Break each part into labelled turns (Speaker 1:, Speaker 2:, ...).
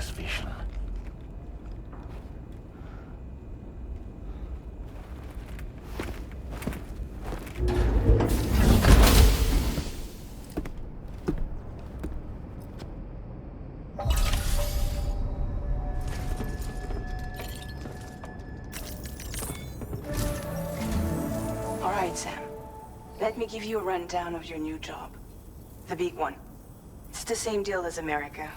Speaker 1: this vision.
Speaker 2: All right, Sam. Let me give you a rundown of your new job. The big one. It's the same deal as America.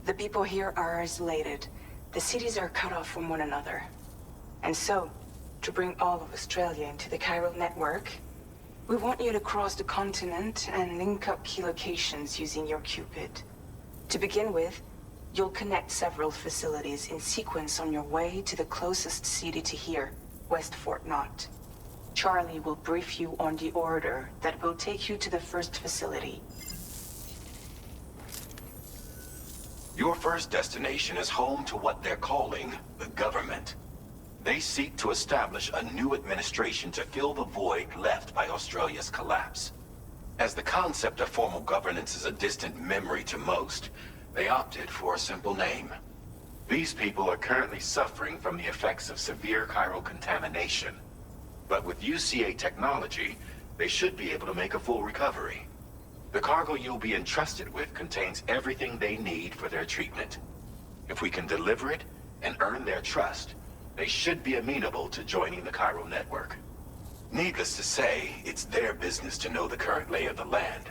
Speaker 2: The people here are isolated. The cities are cut off from one another. And so, to bring all of Australia into the chiral network, we want you to cross the continent and link up key locations using your Cupid. To begin with, you'll connect several facilities in sequence on your way to the closest city to here, West Fort Knott. Charlie will brief you on the order that will take you to the first facility.
Speaker 3: Your first destination is home to what they're calling the government. They seek to establish a new administration to fill the void left by Australia's collapse. As the concept of formal governance is a distant memory to most, they opted for a simple name. These people are currently suffering from the effects of severe chiral contamination. But with UCA technology, they should be able to make a full recovery. The cargo you'll be entrusted with contains everything they need for their treatment. If we can deliver it and earn their trust, they should be amenable to joining the chiral network. Needless to say, it's their business to know the current lay of the land,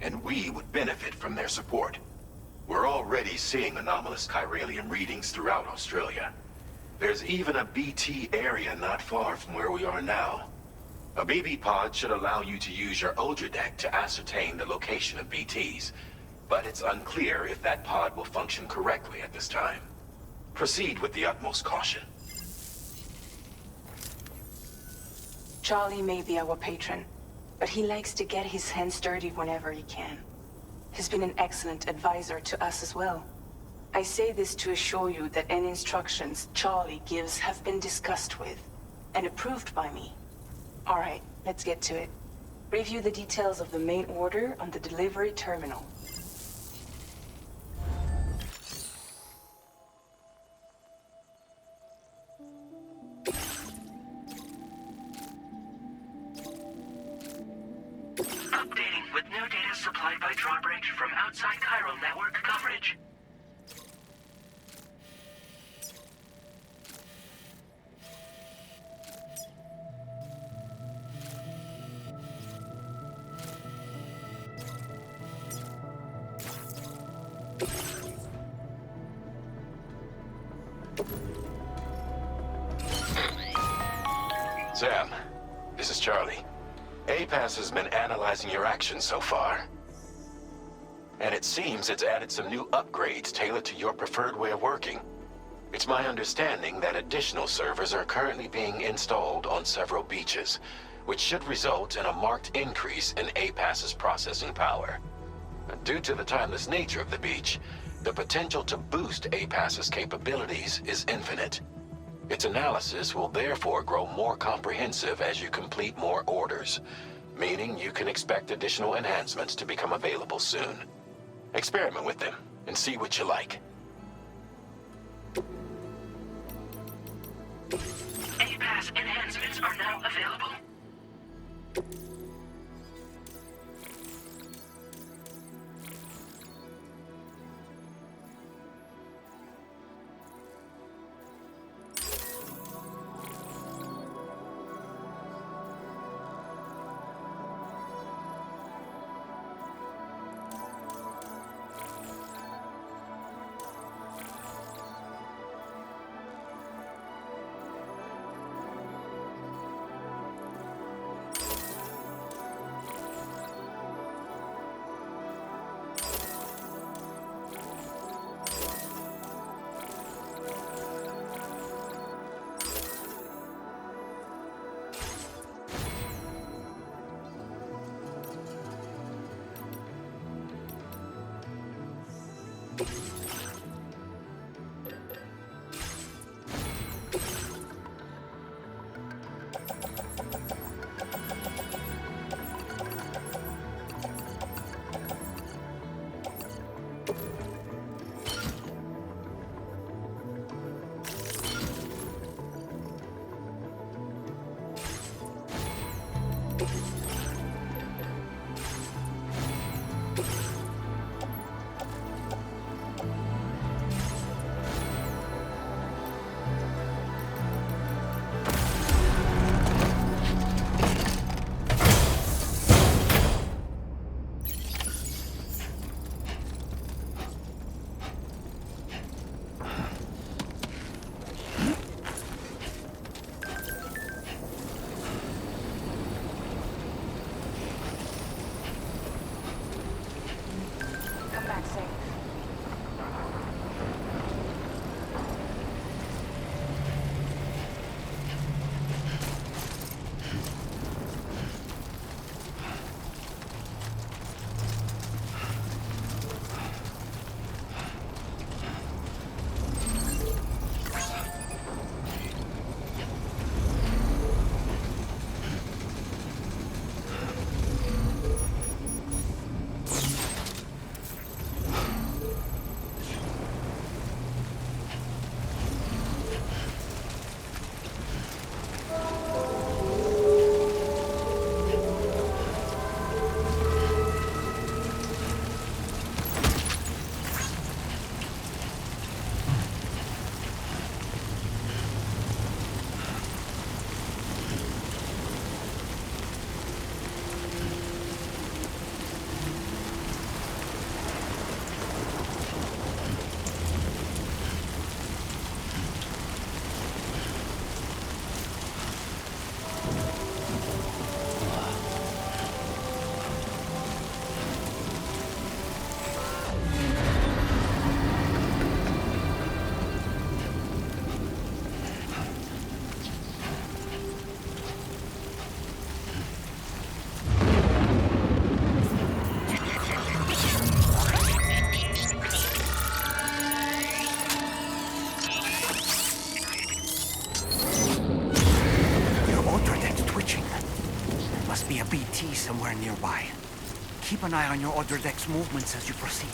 Speaker 3: and we would benefit from their support. We're already seeing anomalous chiralium readings throughout Australia. There's even a BT area not far from where we are now. A BB pod should allow you to use your Ultra deck to ascertain the location of BTs, but it's unclear if that pod will function correctly at this time. Proceed with the utmost caution.
Speaker 2: Charlie may be our patron, but he likes to get his hands dirty whenever he can. He's been an excellent advisor to us as well. I say this to assure you that any instructions Charlie gives have been discussed with and approved by me. All right, let's get to it. Review the details of the main order on the delivery terminal.
Speaker 4: Updating with new data supplied by drawbridge from outside chiral network coverage.
Speaker 3: Sam, this is Charlie. APAS has been analyzing your actions so far. And it seems it's added some new upgrades tailored to your preferred way of working. It's my understanding that additional servers are currently being installed on several beaches, which should result in a marked increase in APAS's processing power. Due to the timeless nature of the beach, the potential to boost APAS's capabilities is infinite. Its analysis will therefore grow more comprehensive as you complete more orders, meaning you can expect additional enhancements to become available soon. Experiment with them and see what you like.
Speaker 4: APAS enhancements are now available.
Speaker 2: Come back safe.
Speaker 1: Be a BT somewhere nearby. Keep an eye on your other deck's movements as you proceed.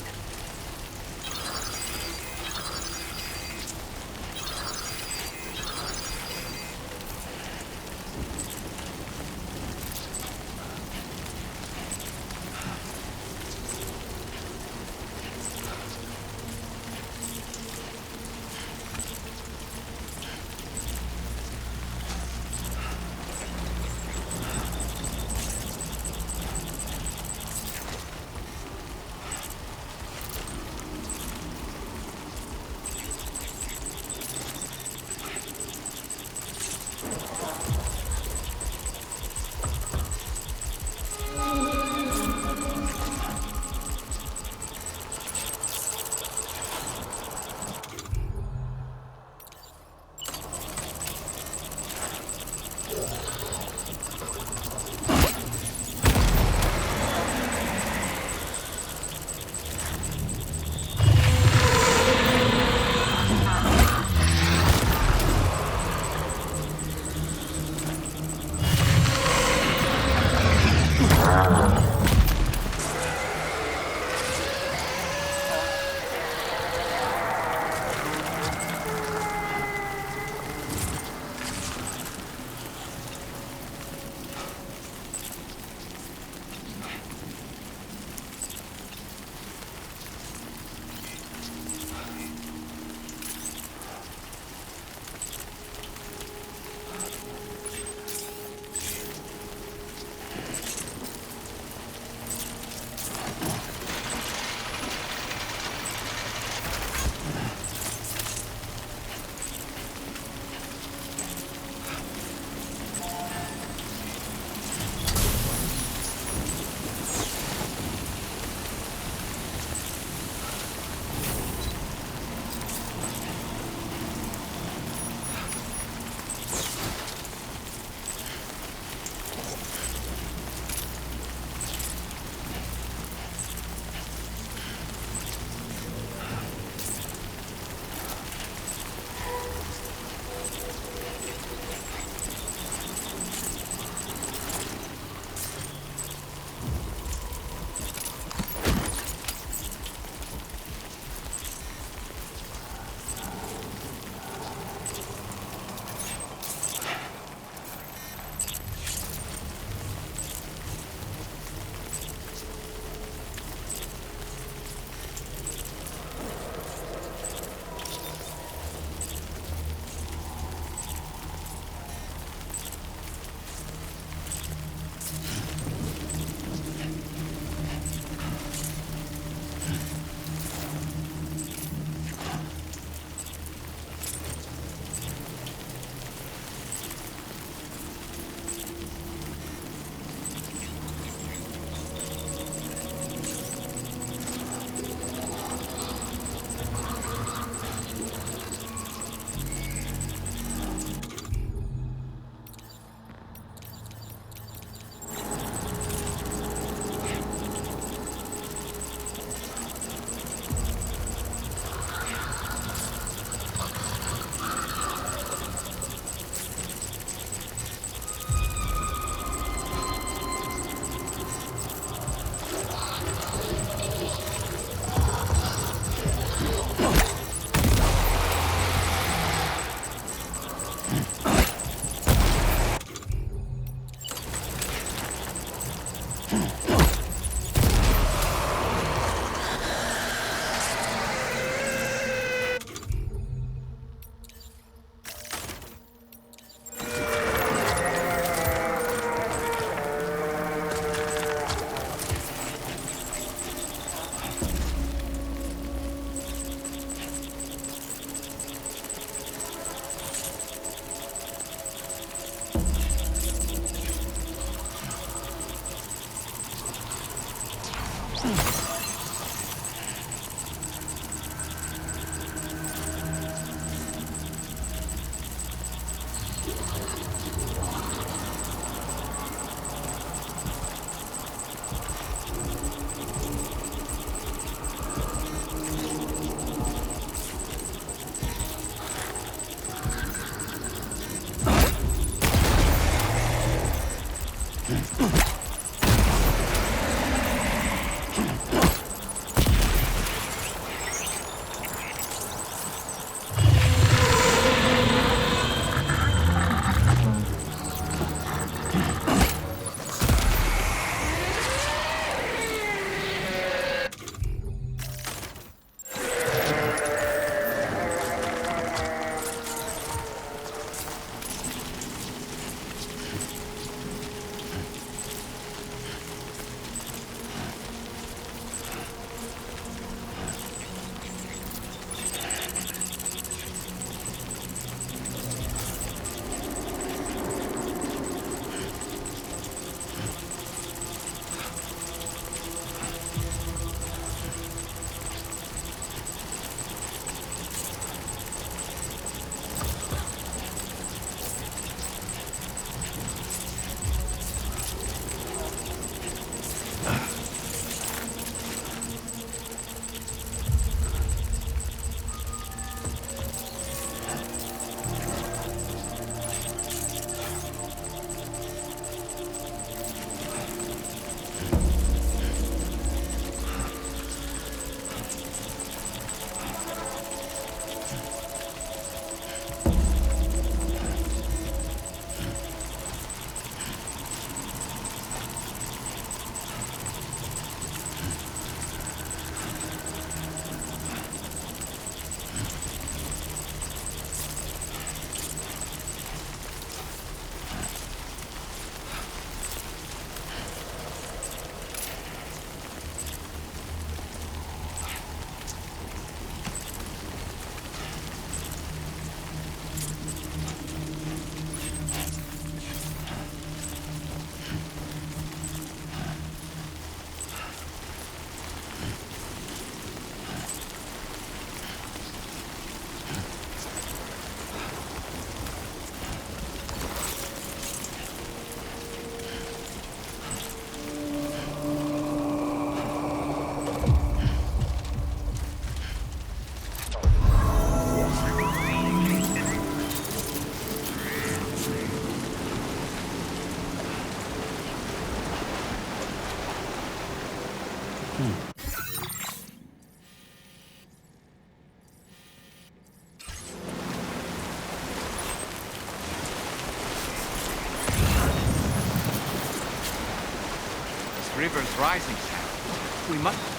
Speaker 1: River's rising, Sam. We must...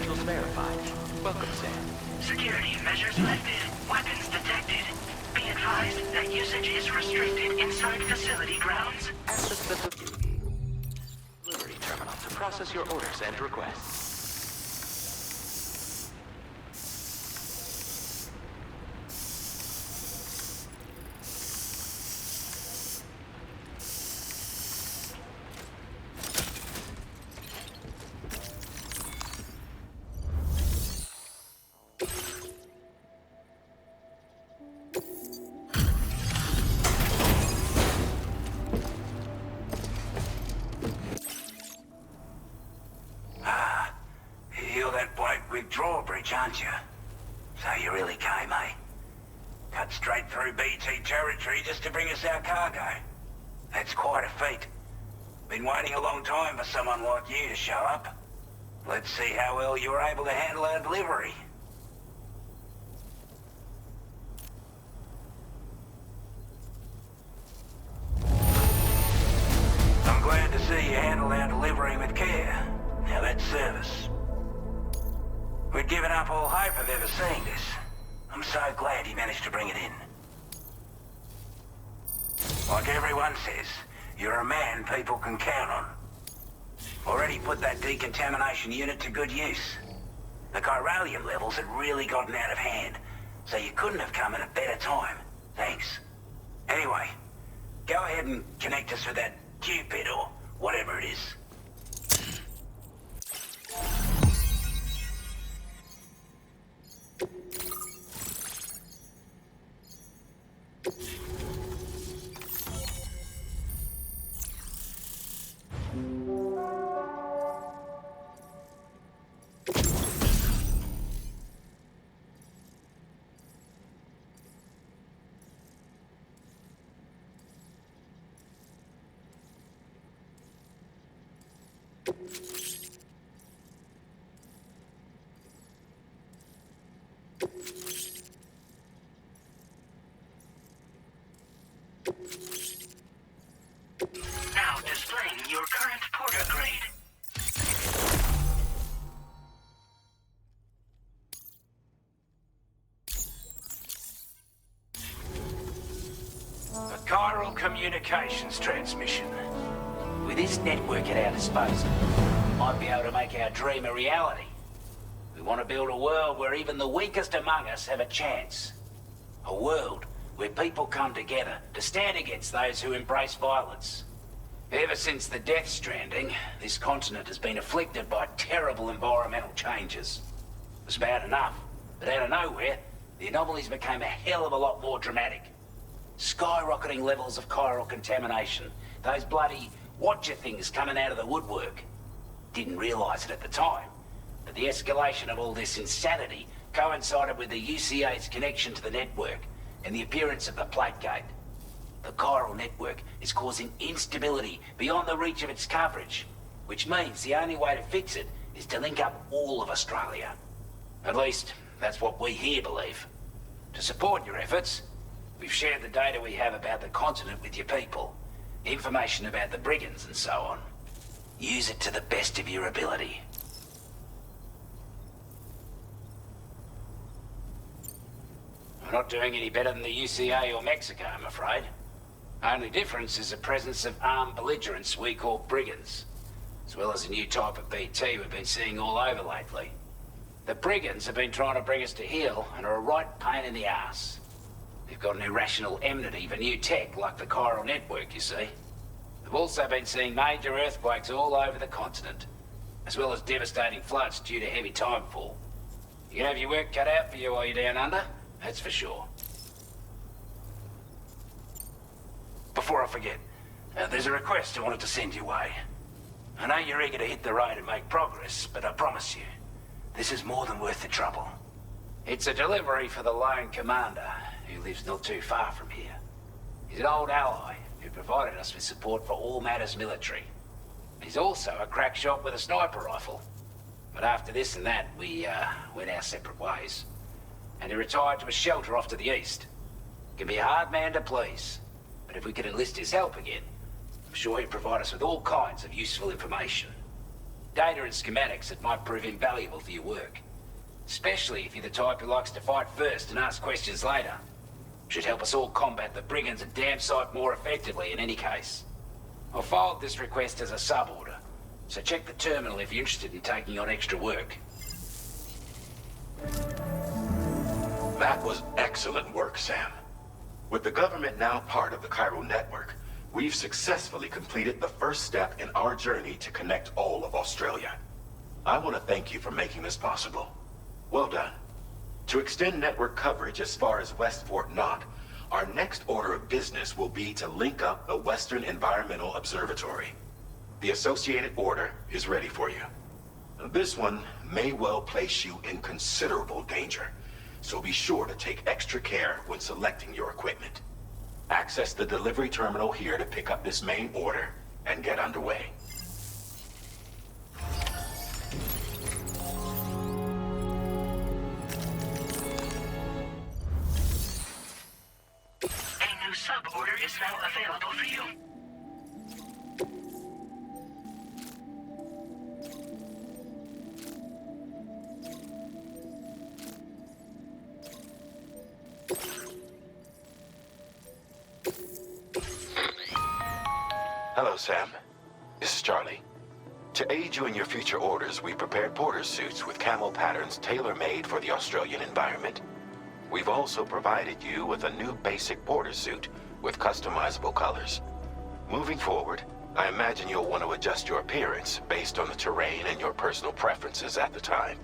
Speaker 5: credentials verified. Welcome, Sam.
Speaker 4: Security measures lifted. Weapons detected. Be advised that usage is restricted inside facility grounds.
Speaker 5: Access the delivery terminal to process your orders and requests.
Speaker 6: Drawbridge, aren't you? So you really came, eh? Cut straight through BT territory just to bring us our cargo. That's quite a feat. Been waiting a long time for someone like you to show up. Let's see how well you were able to handle our delivery. I'm glad to see you handled our delivery with care. Now that's service. We'd given up all hope of ever seeing this. I'm so glad he managed to bring it in. Like everyone says, you're a man people can count on. Already put that decontamination unit to good use. The chiralium levels had really gotten out of hand, so you couldn't have come at a better time. Thanks. Anyway, go ahead and connect us with that Cupid or whatever it is.
Speaker 4: Now displaying your current porter grade.
Speaker 6: A chiral communications transmission. With this network at our disposal, we might be able to make our dream a reality. We want to build a world where even the weakest among us have a chance. A world where people come together to stand against those who embrace violence. Ever since the Death Stranding, this continent has been afflicted by terrible environmental changes. It was bad enough, but out of nowhere, the anomalies became a hell of a lot more dramatic. Skyrocketing levels of chiral contamination, those bloody watcher things coming out of the woodwork. Didn't realize it at the time, but the escalation of all this insanity coincided with the UCA's connection to the network and the appearance of the plate gate. The chiral network is causing instability beyond the reach of its coverage, which means the only way to fix it is to link up all of Australia. At least, that's what we here believe. To support your efforts, we've shared the data we have about the continent with your people, information about the brigands and so on. Use it to the best of your ability. We're not doing any better than the UCA or Mexico, I'm afraid. Only difference is the presence of armed belligerents we call brigands, as well as a new type of BT we've been seeing all over lately. The brigands have been trying to bring us to heel and are a right pain in the ass. They've got an irrational enmity for new tech like the chiral network, you see. They've also been seeing major earthquakes all over the continent, as well as devastating floods due to heavy timefall. You can have your work cut out for you while you're down under, that's for sure. Before I forget, there's a request I wanted to send your way. I know you're eager to hit the road and make progress, but I promise you, this is more than worth the trouble. It's a delivery for the lone commander, who lives not too far from here. He's an old ally who provided us with support for all matters military. He's also a crack shot with a sniper rifle. But after this and that, we went our separate ways. And he retired to a shelter off to the east. Can be a hard man to please. But if we could enlist his help again, I'm sure he'd provide us with all kinds of useful information. Data and schematics that might prove invaluable for your work. Especially if you're the type who likes to fight first and ask questions later. Should help us all combat the brigands a damn sight more effectively in any case. I'll filed this request as a sub-order, so check the terminal if you're interested in taking on extra work.
Speaker 3: That was excellent work, Sam. With the government now part of the Cairo network, we've successfully completed the first step in our journey to connect all of Australia. I want to thank you for making this possible. Well done. To extend network coverage as far as West Fort Knott, our next order of business will be to link up the Western Environmental Observatory. The associated order is ready for you. This one may well place you in considerable danger, so be sure to take extra care when selecting your equipment. Access the delivery terminal here to pick up this main order and get underway.
Speaker 4: A new sub-order is now available for you.
Speaker 3: Hello, Sam. This is Charlie. To aid you in your future orders, we prepared porter suits with camo patterns tailor-made for the Australian environment. We've also provided you with a new basic porter suit with customizable colors. Moving forward, I imagine you'll want to adjust your appearance based on the terrain and your personal preferences at the time.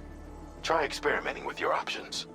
Speaker 3: Try experimenting with your options.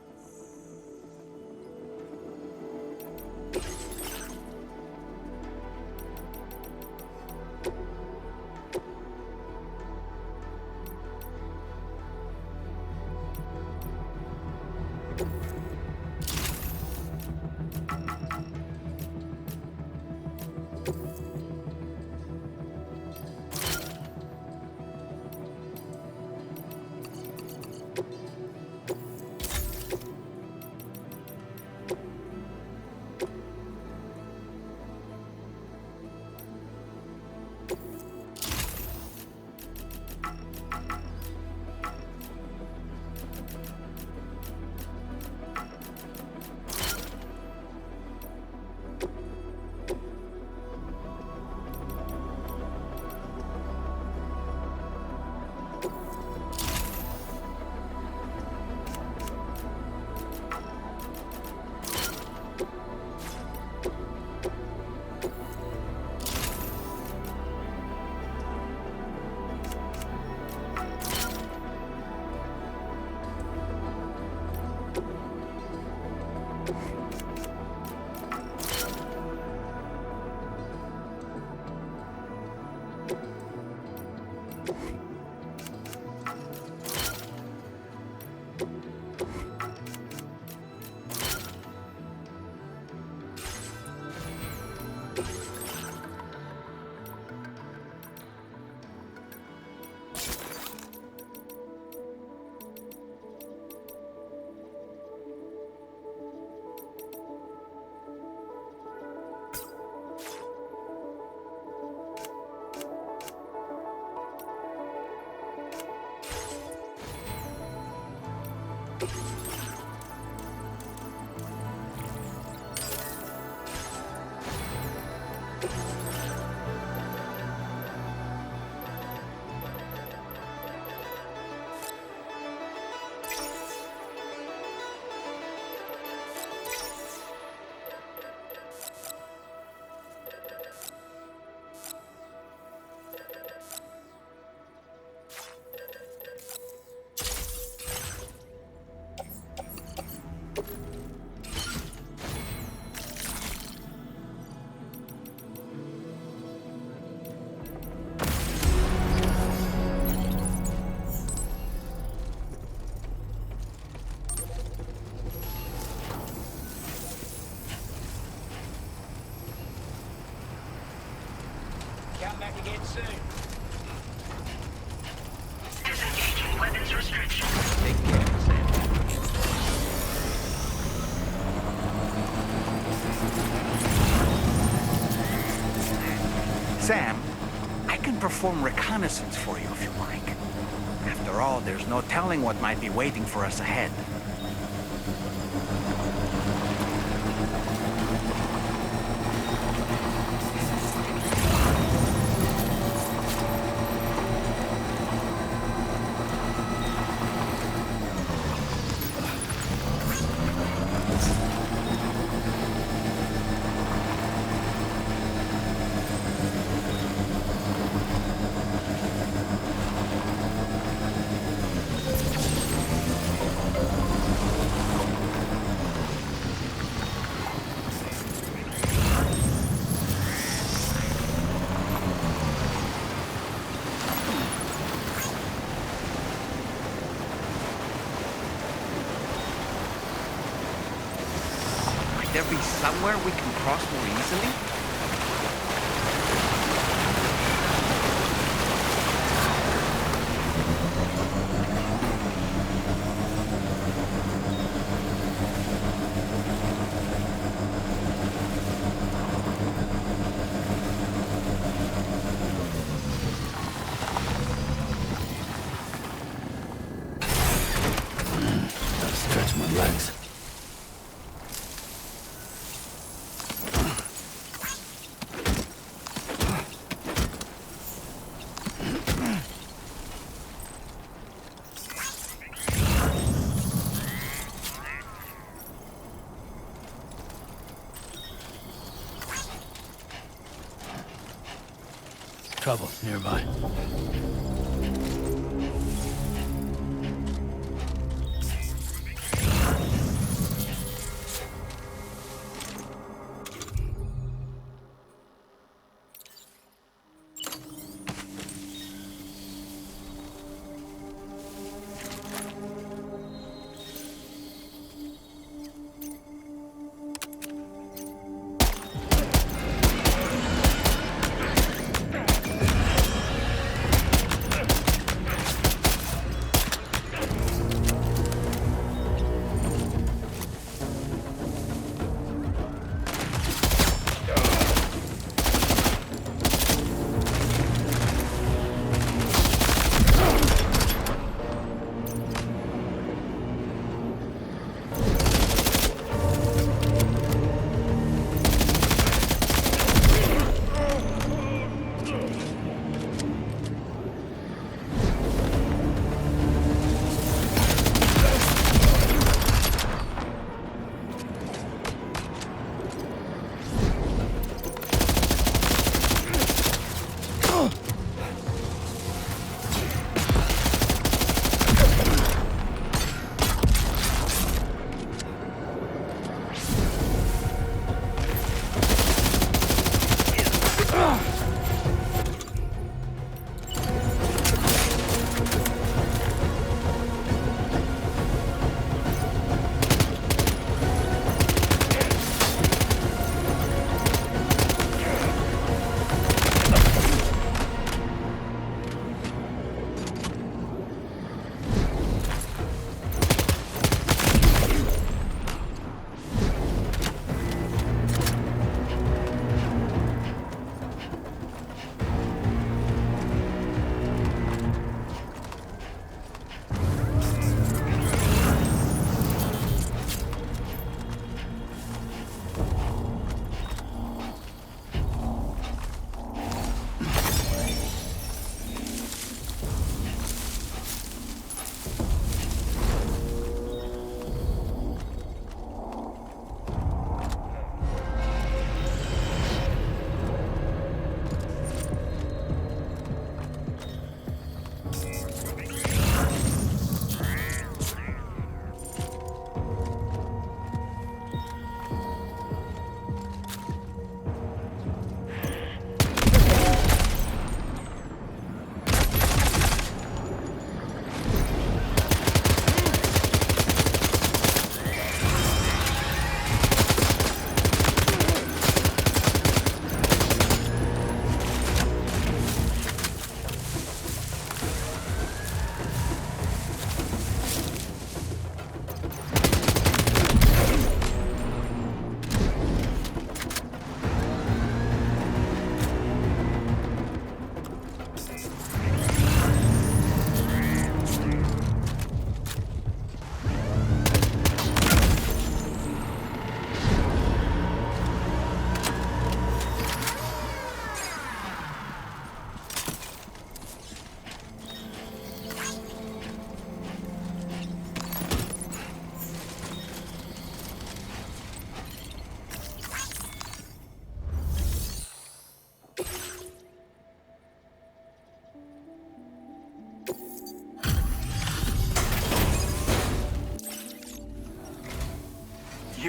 Speaker 6: Come back again soon.
Speaker 4: Disengaging weapons restriction.
Speaker 5: Take care, Sam.
Speaker 1: Sam, I can perform reconnaissance for you if you like. After all, there's no telling what might be waiting for us ahead. There be somewhere we can cross more easily?
Speaker 7: Gotta stretch my legs. Trouble nearby.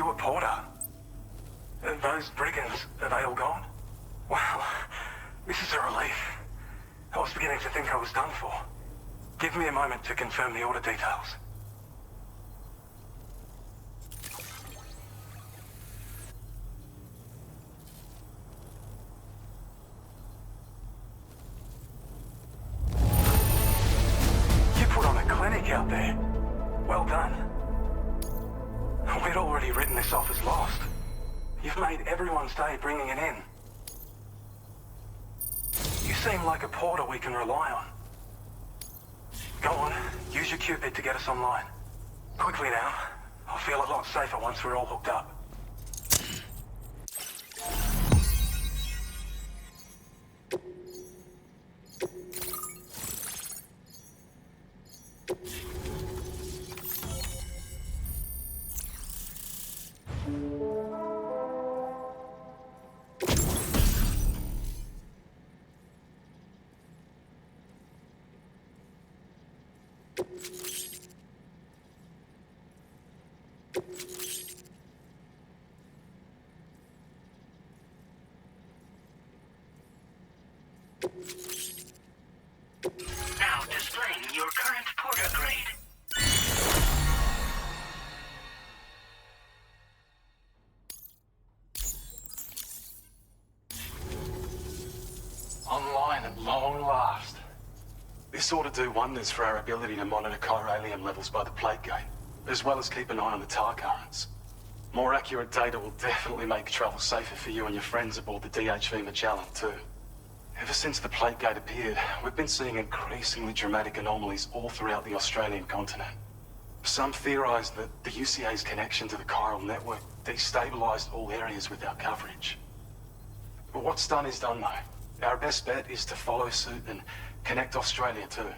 Speaker 8: Robert Porter. Those brigands, are they all gone? Well, this is a relief. I was beginning to think I was done for. Give me a moment to confirm the order details. You put on a clinic out there. Well done. We'd already written this off as lost. You've made everyone's day bringing it in. You seem like a porter we can rely on. Go on, use your Cupid to get us online. Quickly now. I'll feel a lot safer once we're all hooked up.
Speaker 4: Now displaying your current porter grade.
Speaker 8: Online at long last. This ought to do wonders for our ability to monitor chiralium levels by the plate gate, as well as keep an eye on the tar currents. More accurate data will definitely make travel safer for you and your friends aboard the DHV Magellan, too. Ever since the plate gate appeared, we've been seeing increasingly dramatic anomalies all throughout the Australian continent. Some theorize that the UCA's connection to the chiral network destabilized all areas with our coverage. But what's done is done, though. Our best bet is to follow suit and connect Australia, too.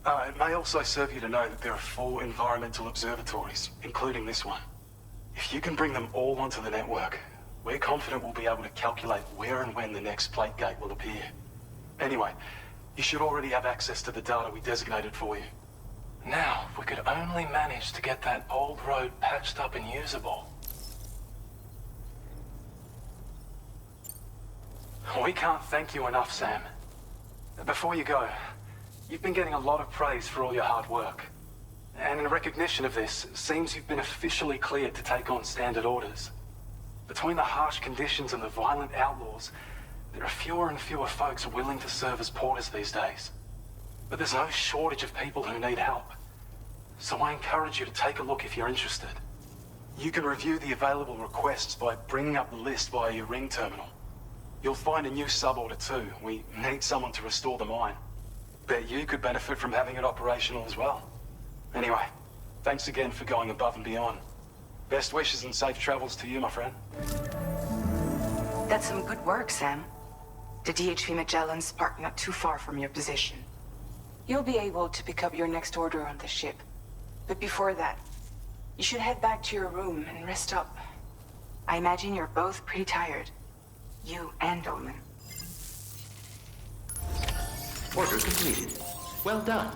Speaker 8: It may also serve you to know that there are 4 environmental observatories, including this one. If you can bring them all onto the network, we're confident we'll be able to calculate where and when the next plate gate will appear. Anyway, you should already have access to the data we designated for you.
Speaker 9: Now, if we could only manage to get that old road patched up and usable.
Speaker 8: We can't thank you enough, Sam. Before you go, you've been getting a lot of praise for all your hard work. And in recognition of this, it seems you've been officially cleared to take on standard orders. Between the harsh conditions and the violent outlaws, there are fewer and fewer folks willing to serve as porters these days. But there's no shortage of people who need help. So I encourage you to take a look if you're interested. You can review the available requests by bringing up the list via your ring terminal. You'll find a new sub-order too. We need someone to restore the mine. Bet you could benefit from having it operational as well. Anyway, thanks again for going above and beyond. Best wishes and safe travels to you, my friend.
Speaker 2: That's some good work, Sam. The DHV Magellan's parked not too far from your position. You'll be able to pick up your next order on the ship. But before that, you should head back to your room and rest up. I imagine you're both pretty tired. You and Dolman.
Speaker 5: Order completed. Well done.